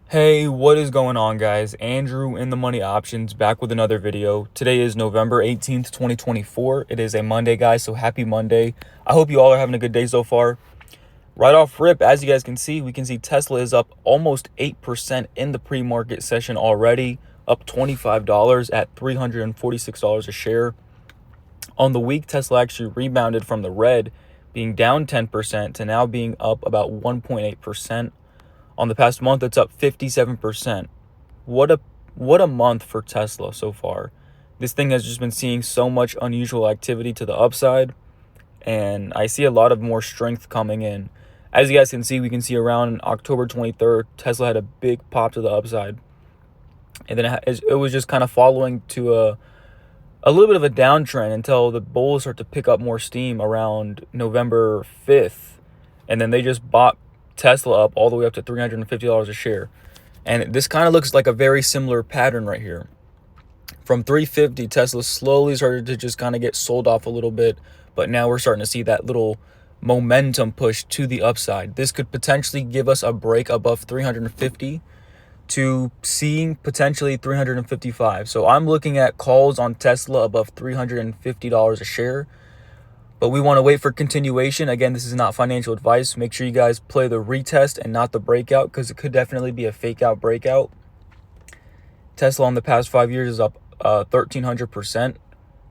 Hey, what is going on, guys? Andrew in the Money Options back with another video. Today is November 18th, 2024. It is a Monday, guys, so happy Monday. I hope you all are having a good day so far. Right off rip, as you guys can see, we can see Tesla is up almost 8% in the pre-market session already, up $25 at $346 a share. On the week, Tesla actually rebounded from the red, being down 10% to now being up about 1.8%. On the past month, it's up 57%. What a month for Tesla so far. This thing has just been seeing so much unusual activity to the upside, and I see a lot of more strength coming in. As you guys can see, we can see around October 23rd, Tesla had a big pop to the upside, and then it was just kind of following to a little bit of a downtrend until the bulls start to pick up more steam around November 5th, and then they just bought Tesla up all the way up to $350 a share. And this kind of looks like a very similar pattern right here. From 350, Tesla slowly started to just kind of get sold off a little bit, but now we're starting to see that little momentum push to the upside. This could potentially give us a break above 350 to seeing potentially 355. So I'm looking at calls on Tesla above $350 a share. But we want to wait for continuation. Again, this is not financial advice. Make sure you guys play the retest and not the breakout, because it could definitely be a fake out breakout. Tesla in the past 5 years is up 1,300%.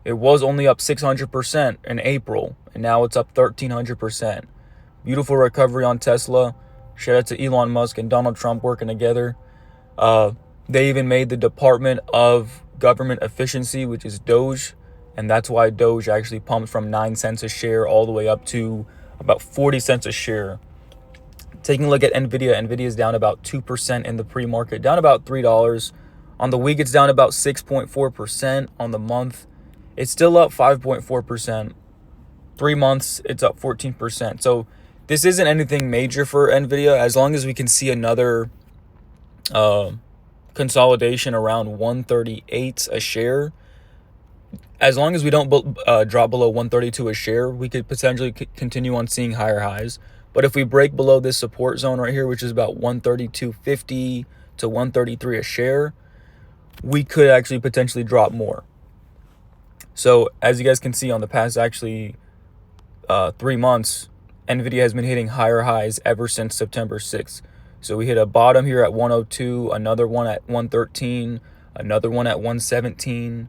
It was only up 600% in April, and now it's up 1,300%. Beautiful recovery on Tesla. Shout out to Elon Musk and Donald Trump working together. They even made the Department of Government Efficiency, which is Doge, and that's why Doge actually pumped from 9 cents a share all the way up to about 40 cents a share. Taking a look at Nvidia is down about 2% in the pre-market, down about $3. On the week, it's down about 6.4%. On the month, it's still up 5.4%. 3 months, it's up 14%. So this isn't anything major for Nvidia. As long as we can see another consolidation around 138 a share, as long as we don't drop below 132 a share, we could potentially continue on seeing higher highs. But if we break below this support zone right here, which is about 132.50 to 133 a share, we could actually potentially drop more. So as you guys can see on the past 3 months, Nvidia has been hitting higher highs ever since September 6th. So we hit a bottom here at 102, another one at 113, another one at 117,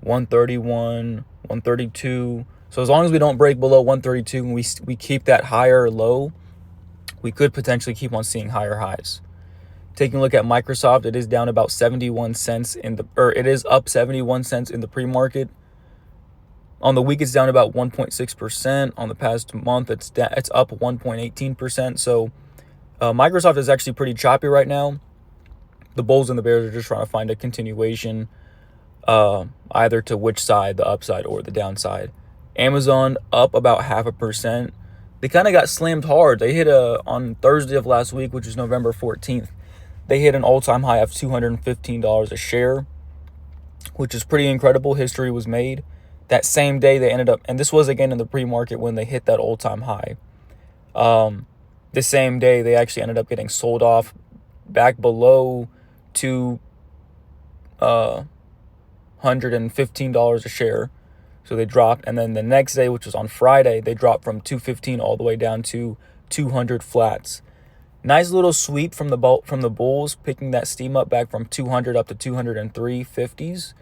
131, 132. So as long as we don't break below 132 and we keep that higher low, we could potentially keep on seeing higher highs. Taking a look at Microsoft, it is down about 71 cents it is up 71 cents in the pre-market. On the week, it's down about 1.6%. On the past month, it's up 1.18%. So Microsoft is actually pretty choppy right now. The bulls and the bears are just trying to find a continuation, either to which side, the upside or the downside. Amazon up about 0.5%. They kind of got slammed hard. They hit on Thursday of last week, which is November 14th. They hit an all-time high of $215 a share, which is pretty incredible. History was made. That same day, they ended up, and this was again in the pre-market when they hit that all-time high. The same day, they actually ended up getting sold off back below $215 a share. So they dropped, and then the next day, which was on Friday, they dropped from 215 all the way down to 200 flats. Nice little sweep from the bulls, picking that steam up back from 200 up to 203.50s.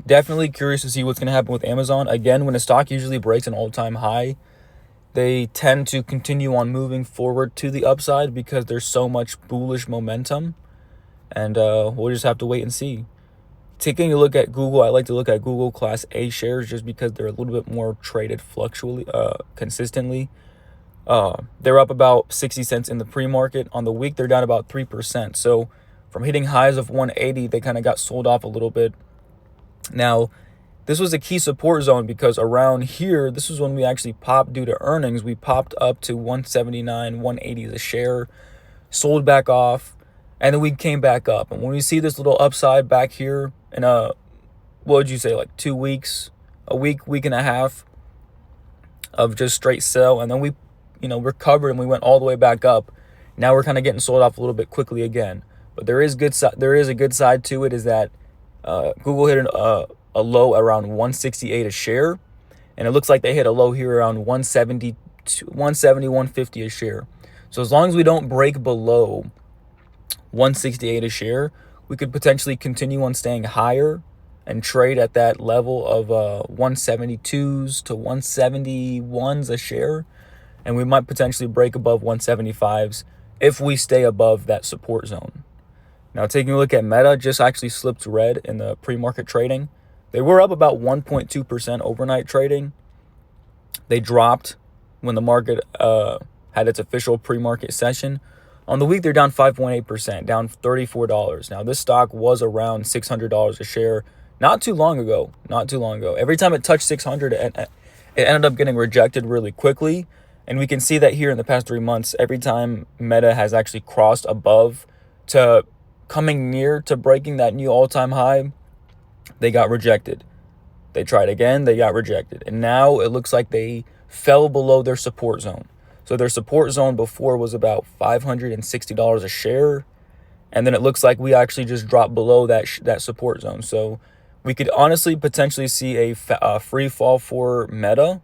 Definitely curious to see what's going to happen with Amazon. Again, when a stock usually breaks an all-time high, they tend to continue on moving forward to the upside because there's so much bullish momentum. And we'll just have to wait and see. Taking a look at Google, I like to look at Google Class A shares just because they're a little bit more traded consistently. They're up about 60 cents in the pre-market. On the week, they're down about 3%. So from hitting highs of 180, they kind of got sold off a little bit. Now, this was a key support zone because around here, this was when we actually popped due to earnings. We popped up to 179, 180 a share, sold back off, and then we came back up. And when we see this little upside back here in what would you say, like 2 weeks, a week and a half of just straight sell, and then we recovered and we went all the way back up. Now we're kind of getting sold off a little bit quickly again. But there is a good side to it, is that Google hit a low around 168 a share, and it looks like they hit a low here around 170, 150 a share. So as long as we don't break below 168 a share, we could potentially continue on staying higher and trade at that level of 172s to 171s a share, and we might potentially break above 175s if we stay above that support zone. Now, taking a look at Meta, just actually slipped red in the pre-market trading. They were up about 1.2% overnight trading. They dropped when the market had its official pre-market session. On the week, they're down 5.8%, down $34. Now, this stock was around $600 a share not too long ago. Every time it touched 600, it ended up getting rejected really quickly. And we can see that here in the past 3 months, every time Meta has actually crossed above to coming near to breaking that new all-time high, they got rejected. They tried again, they got rejected. And now it looks like they fell below their support zone. So their support zone before was about $560 a share. And then it looks like we actually just dropped below that support zone. So we could honestly potentially see a free fall for Meta.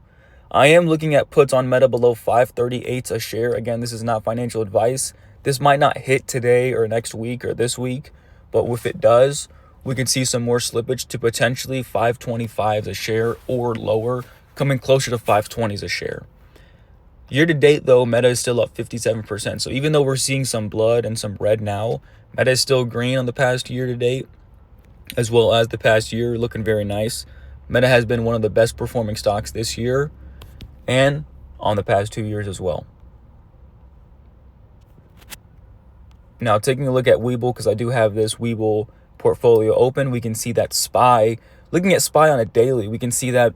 I am looking at puts on Meta below 538 a share. Again, this is not financial advice. This might not hit today or next week or this week, but if it does, we could see some more slippage to potentially 525s a share or lower, coming closer to 520s a share. Year to date, though, Meta is still up 57%. So even though we're seeing some blood and some red now, Meta is still green on the past year to date, as well as the past year, looking very nice. Meta has been one of the best performing stocks this year and on the past 2 years as well. Now, taking a look at Webull, because I do have this Webull portfolio open, we can see that SPY, looking at SPY on a daily, we can see that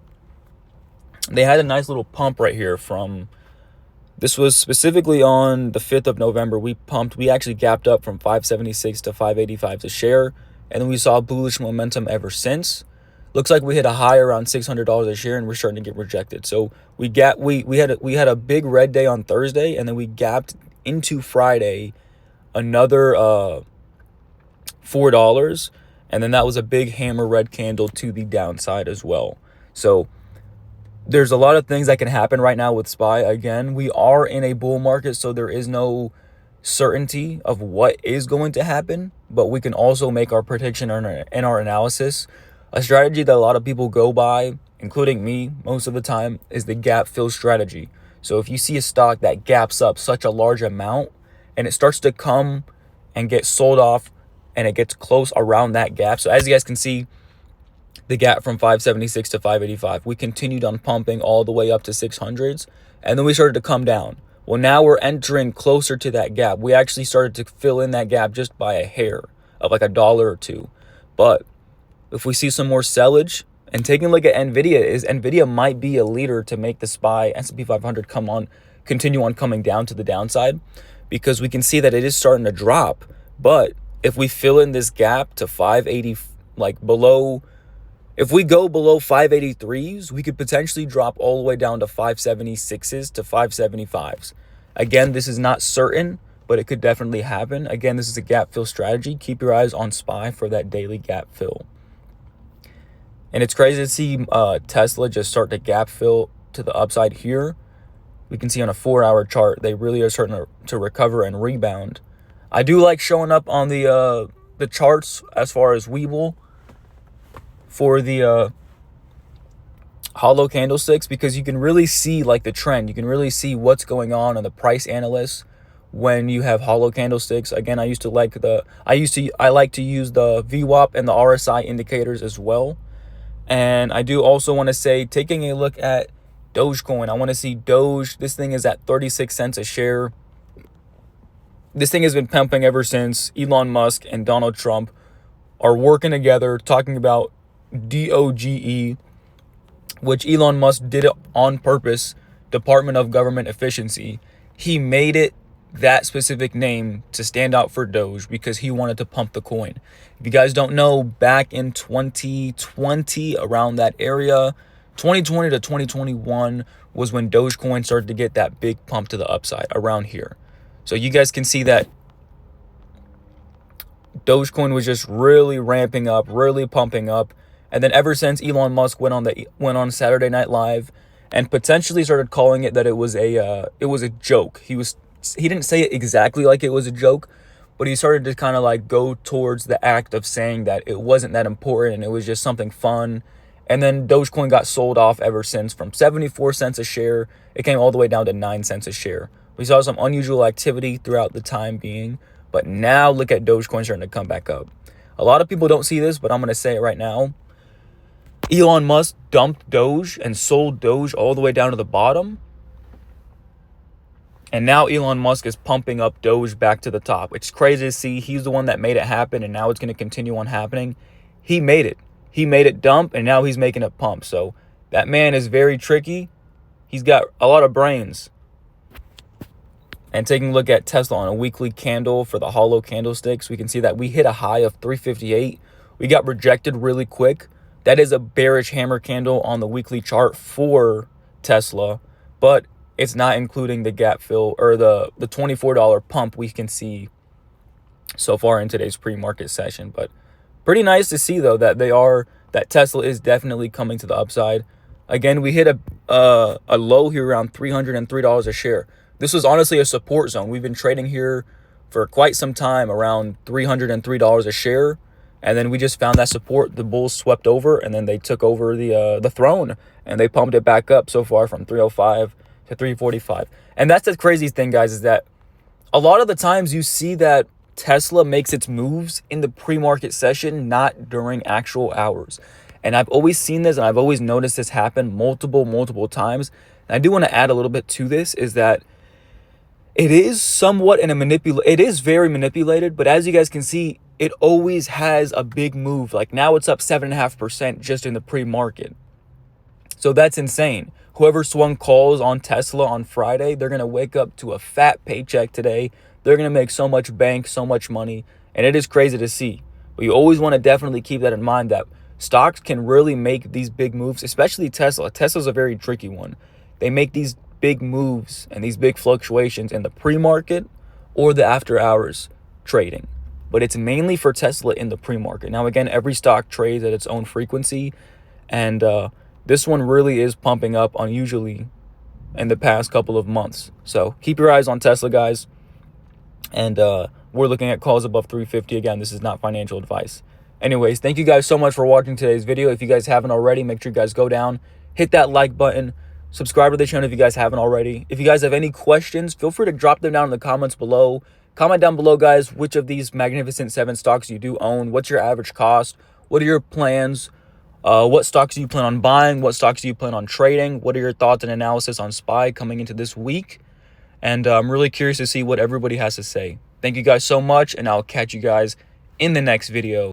they had a nice little pump right here from, this was specifically on the 5th of November. We actually gapped up from 576 to 585 a share, and then we saw bullish momentum ever since. Looks like we hit a high around $600 a share, and we're starting to get rejected. So we had a big red day on Thursday, and then we gapped into Friday another $4, and then that was a big hammer red candle to the downside as well. So there's a lot of things that can happen right now with SPY. Again, we are in a bull market, so there is no certainty of what is going to happen, but we can also make our prediction and our analysis. A strategy that a lot of people go by, including me most of the time, is the gap fill strategy. So if you see a stock that gaps up such a large amount and it starts to come and get sold off and it gets close around that gap. So as you guys can see, the gap from 576 to 585, we continued on pumping all the way up to 600s, and then we started to come down. Well, now we're entering closer to that gap. We actually started to fill in that gap just by a hair of like $1 or $2. But if we see some more sellage, and taking a look at NVIDIA might be a leader to make the SPY S&P 500 continue on coming down to the downside, because we can see that it is starting to drop. But if we fill in this gap to 580, like below, if we go below 583s, we could potentially drop all the way down to 576s to 575s. Again, this is not certain, but it could definitely happen. Again, this is a gap fill strategy. Keep your eyes on SPY for that daily gap fill. And it's crazy to see Tesla just start to gap fill to the upside here. We can see on a 4-hour chart, they really are starting to recover and rebound. I do like showing up on the charts as far as Webull for the hollow candlesticks, because you can really see like the trend. You can really see what's going on in the price analysts when you have hollow candlesticks. Again, I like to use the VWAP and the RSI indicators as well. And I do also want to say, taking a look at Dogecoin, I want to see Doge. This thing is at 36 cents a share. This thing has been pumping ever since Elon Musk and Donald Trump are working together, talking about DOGE, which Elon Musk did it on purpose, Department of Government Efficiency. He made it that specific name to stand out for Doge because he wanted to pump the coin. If you guys don't know, back in 2020, around that area, 2020 to 2021 was when Dogecoin started to get that big pump to the upside around here. So you guys can see that Dogecoin was just really ramping up, really pumping up. And then ever since Elon Musk went on Saturday Night Live and potentially started calling it that it was a joke. He didn't say it exactly like it was a joke, but he started to kind of like go towards the act of saying that it wasn't that important and it was just something fun. And then Dogecoin got sold off ever since. From 74 cents a share, it came all the way down to 9 cents a share. We saw some unusual activity throughout the time being, but now look at Dogecoin starting to come back up. A lot of people don't see this, but I'm going to say it right now. Elon Musk dumped Doge and sold Doge all the way down to the bottom. And now Elon Musk is pumping up Doge back to the top. It's crazy to see. He's the one that made it happen, and now it's going to continue on happening. He made it. He made it dump, and now he's making it pump. So that man is very tricky. He's got a lot of brains. And taking a look at Tesla on a weekly candle for the hollow candlesticks, we can see that we hit a high of 358. We got rejected really quick. That is a bearish hammer candle on the weekly chart for Tesla, but it's not including the gap fill or the $24 pump we can see so far in today's pre-market session. But pretty nice to see though that Tesla is definitely coming to the upside. Again, we hit a low here around $303 a share. This was honestly a support zone. We've been trading here for quite some time around $303 a share. And then we just found that support. The bulls swept over, and then they took over the throne, and they pumped it back up so far from 305 to 345. And that's the crazy thing, guys, is that a lot of the times you see that Tesla makes its moves in the pre-market session, not during actual hours. And I've always seen this, and I've always noticed this happen multiple times. And I do want to add a little bit to this, is that it is somewhat it is very manipulated, but as you guys can see, it always has a big move. Like now it's up 7.5% just in the pre-market. So that's insane. Whoever swung calls on Tesla on Friday, they're going to wake up to a fat paycheck today. They're going to make so much bank, so much money. And it is crazy to see. But you always want to definitely keep that in mind, that stocks can really make these big moves, especially Tesla. Tesla's a very tricky one. They make these big moves and these big fluctuations in the pre-market or the after hours trading. But it's mainly for Tesla in the pre-market. Now, again, every stock trades at its own frequency. And this one really is pumping up unusually in the past couple of months. So keep your eyes on Tesla, guys. And we're looking at calls above 350. Again, this is not financial advice. Anyways, thank you guys so much for watching today's video. If you guys haven't already, make sure you guys go down, hit that like button, subscribe to the channel if you guys haven't already. If you guys have any questions, feel free to drop them down in the comments below. Comment down below, guys, which of these Magnificent 7 stocks you do own. What's your average cost? What are your plans? What stocks do you plan on buying? What stocks do you plan on trading? What are your thoughts and analysis on SPY coming into this week? And I'm really curious to see what everybody has to say. Thank you guys so much, and I'll catch you guys in the next video.